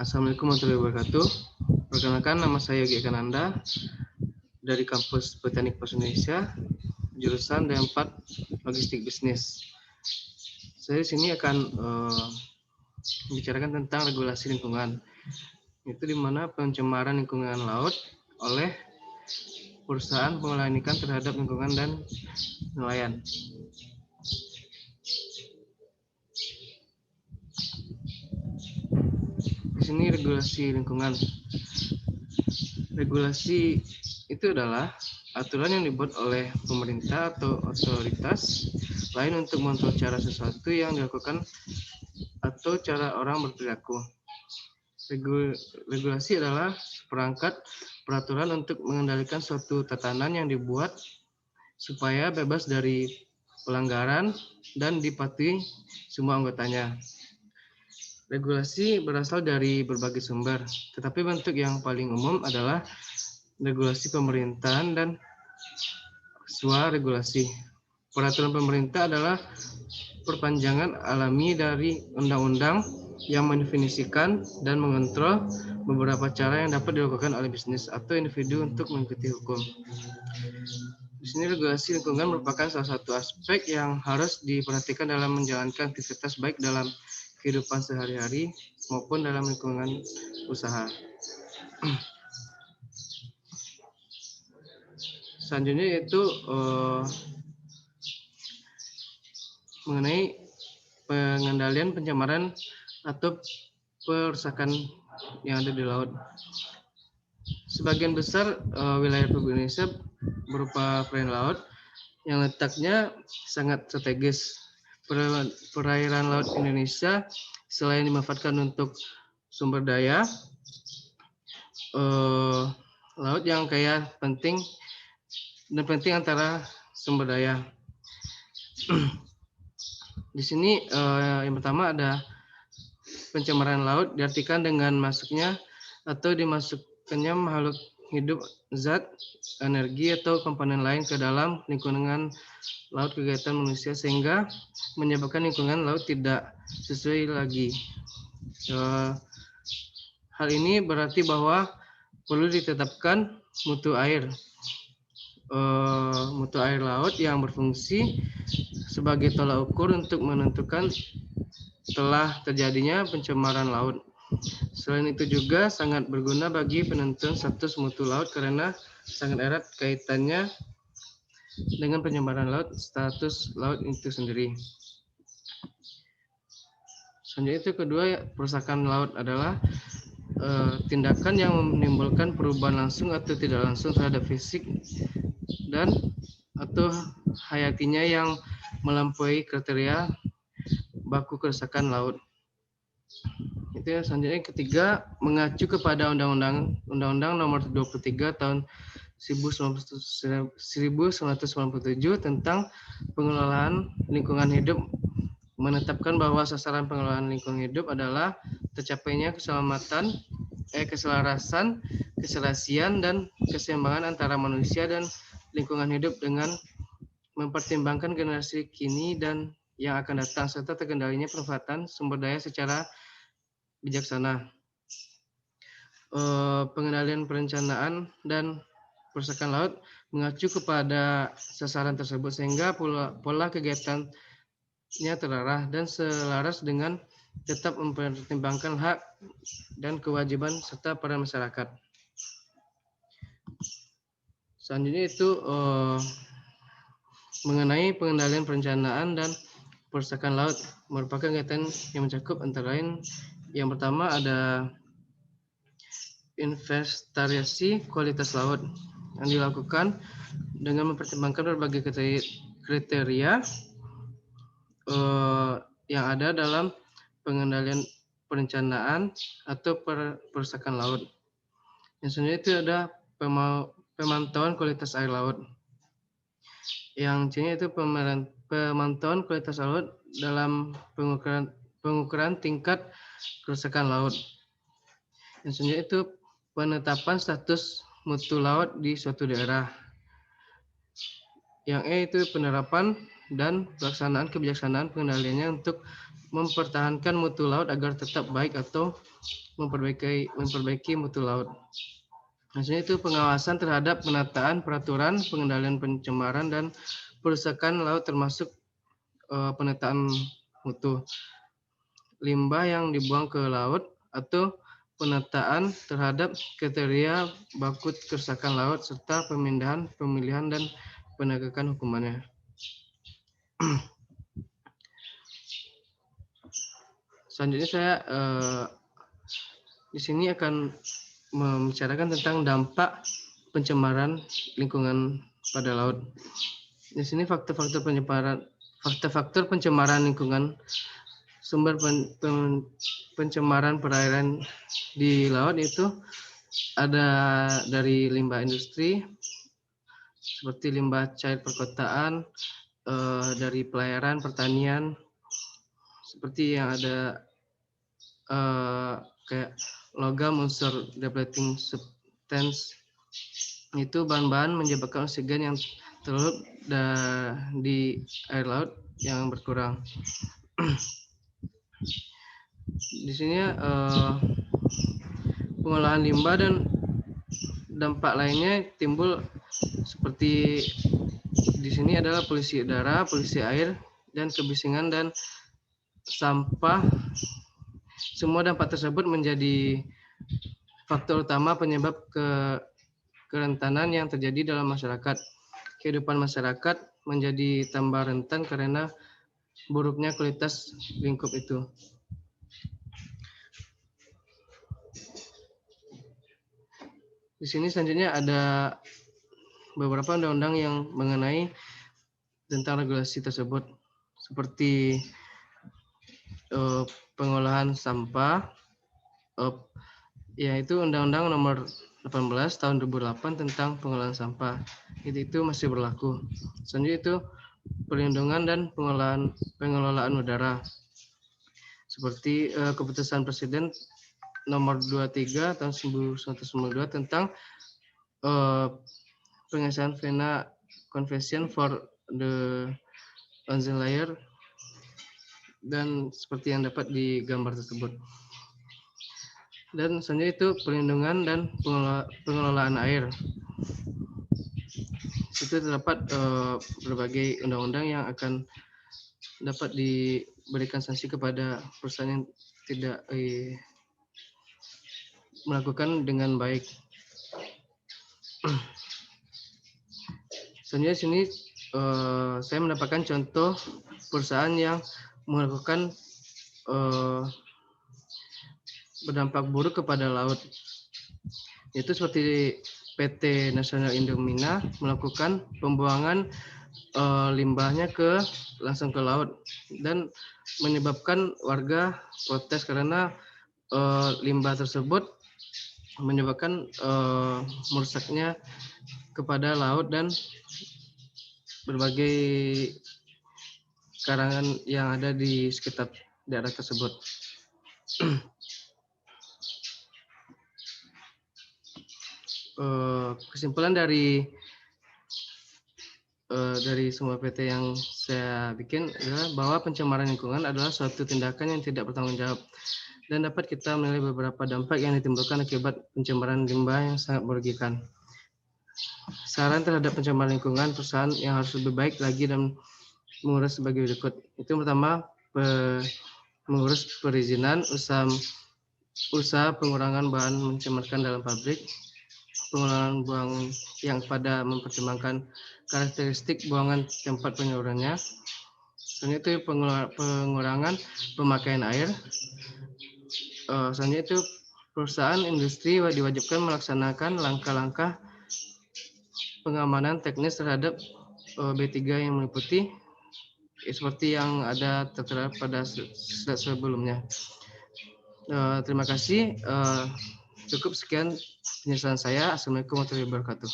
Assalamualaikum warahmatullahi wabarakatuh. Perkenalkan, nama saya Yogi Kananda dari Kampus Teknik Pos Indonesia, jurusan D4 Logistik Bisnis. Saya di sini akan membicarakan tentang regulasi lingkungan. Itu di mana pencemaran lingkungan laut oleh perusahaan pengolahan ikan terhadap lingkungan dan nelayan. Di sini regulasi lingkungan. Regulasi itu adalah aturan yang dibuat oleh pemerintah atau otoritas lain untuk mengatur cara sesuatu yang dilakukan atau cara orang berperilaku. Regulasi adalah perangkat peraturan untuk mengendalikan suatu tatanan yang dibuat supaya bebas dari pelanggaran dan dipatuhi semua anggotanya. Regulasi berasal dari berbagai sumber, tetapi bentuk yang paling umum adalah regulasi pemerintahan dan swaregulasi. Peraturan pemerintah adalah perpanjangan alami dari undang-undang yang mendefinisikan dan mengontrol beberapa cara yang dapat dilakukan oleh bisnis atau individu untuk mengikuti hukum. Di sini regulasi lingkungan merupakan salah satu aspek yang harus diperhatikan dalam menjalankan aktivitas baik dalam kehidupan sehari-hari maupun dalam lingkungan usaha. Selanjutnya yaitu mengenai pengendalian pencemaran atau perusakan yang ada di laut. Sebagian besar wilayah Republik Indonesia berupa perairan laut yang letaknya sangat strategis. Perairan laut Indonesia selain dimanfaatkan untuk sumber daya laut yang kaya penting antara sumber daya. Di sini yang pertama ada pencemaran laut, diartikan dengan masuknya atau dimasukkannya makhluk hidup, zat, energi atau komponen lain ke dalam lingkungan laut kegiatan manusia sehingga menyebabkan lingkungan laut tidak sesuai lagi. Hal ini berarti bahwa perlu ditetapkan mutu air laut yang berfungsi sebagai tolak ukur untuk menentukan telah terjadinya pencemaran laut. Selain itu juga sangat berguna bagi penentuan status mutu laut karena sangat erat kaitannya dengan pencemaran laut, status laut itu sendiri. Selanjutnya itu kedua, perusakan laut adalah tindakan yang menimbulkan perubahan langsung atau tidak langsung terhadap fisik dan atau hayatinya yang melampaui kriteria baku kerusakan laut. Itu ya. Selanjutnya ketiga, mengacu kepada Undang-Undang Nomor 23 Tahun 1997 tentang pengelolaan lingkungan hidup, menetapkan bahwa sasaran pengelolaan lingkungan hidup adalah tercapainya keselarasan, keserasian dan keseimbangan antara manusia dan lingkungan hidup dengan mempertimbangkan generasi kini dan yang akan datang serta terkendalinya pemanfaatan sumber daya secara bijaksana. Pengendalian perencanaan dan perusakan laut mengacu kepada sasaran tersebut sehingga pola kegiatannya terarah dan selaras dengan tetap mempertimbangkan hak dan kewajiban serta peran masyarakat. Selanjutnya itu mengenai pengendalian perencanaan dan perusakan laut merupakan kegiatan yang mencakup antara lain yang pertama ada inventarisasi kualitas laut yang dilakukan dengan mempertimbangkan berbagai kriteria yang ada dalam pengendalian perencanaan atau perusakan laut. Yang selanjutnya itu ada pemantauan kualitas air laut. Yang C-nya itu pemantauan kualitas laut dalam pengukuran tingkat kerusakan laut. Yang selanjutnya itu penetapan status mutu laut di suatu daerah. Yang E itu penerapan dan pelaksanaan kebijaksanaan pengendaliannya untuk mempertahankan mutu laut agar tetap baik atau memperbaiki mutu laut. Maksudnya itu pengawasan terhadap penataan peraturan pengendalian pencemaran dan perusakan laut termasuk penataan mutu limbah yang dibuang ke laut atau penataan terhadap kriteria baku kerusakan laut serta pemilihan dan penegakan hukumannya. Selanjutnya saya di sini akan membicarakan tentang dampak pencemaran lingkungan pada laut. Di sini faktor-faktor pencemaran lingkungan, sumber pencemaran perairan di laut itu ada dari limbah industri seperti limbah cair perkotaan, dari pelayaran pertanian, seperti yang ada kayak logam unsur depleting substance, itu bahan-bahan menyebabkan oksigen yang terlalu di air laut yang berkurang. Di sini pengolahan limbah dan dampak lainnya timbul seperti di sini adalah polusi udara, polusi air, dan kebisingan dan sampah. Semua dampak tersebut menjadi faktor utama penyebab kerentanan yang terjadi dalam masyarakat. Kehidupan masyarakat menjadi tambah rentan karena buruknya kualitas lingkup itu. Di sini selanjutnya ada beberapa undang-undang yang mengenai tentang regulasi tersebut, seperti pengolahan sampah, yaitu Undang-Undang Nomor 18 Tahun 2008 tentang pengolahan sampah. Itu masih berlaku. Selanjutnya itu perlindungan dan pengelolaan udara, seperti keputusan Presiden Nomor 23 Tahun 1992 tentang pengesahan Vienna Convention for the Ozone Layer, dan seperti yang dapat di gambar tersebut. Dan selanjutnya itu perlindungan dan pengelolaan air. Itu terdapat berbagai undang-undang yang akan dapat diberikan sanksi kepada perusahaan yang tidak melakukan dengan baik. Selanjutnya sini saya mendapatkan contoh perusahaan yang melakukan berdampak buruk kepada laut. Itu seperti PT Nasional Indomina melakukan pembuangan limbahnya langsung ke laut dan menyebabkan warga protes karena limbah tersebut menyebabkan merusaknya kepada laut dan berbagai karangan yang ada di sekitar daerah tersebut. Kesimpulan dari semua PT yang saya bikin adalah bahwa pencemaran lingkungan adalah suatu tindakan yang tidak bertanggung jawab dan dapat kita menilai beberapa dampak yang ditimbulkan akibat pencemaran limbah yang sangat merugikan. Saran terhadap pencemaran lingkungan perusahaan yang harus lebih baik lagi dan mengurus sebagai berikut. Itu pertama, mengurus perizinan usaha pengurangan bahan mencemarkan dalam pabrik, pengurangan buang yang pada mempertimbangkan karakteristik buangan tempat penyalurannya. Selanjutnya itu pengurangan pemakaian air. Selanjutnya itu perusahaan industri diwajibkan melaksanakan langkah-langkah pengamanan teknis terhadap B3 yang meliputi seperti yang ada tertera pada slide sebelumnya. Terima kasih. Cukup sekian penjelasan saya. Assalamualaikum warahmatullahi wabarakatuh.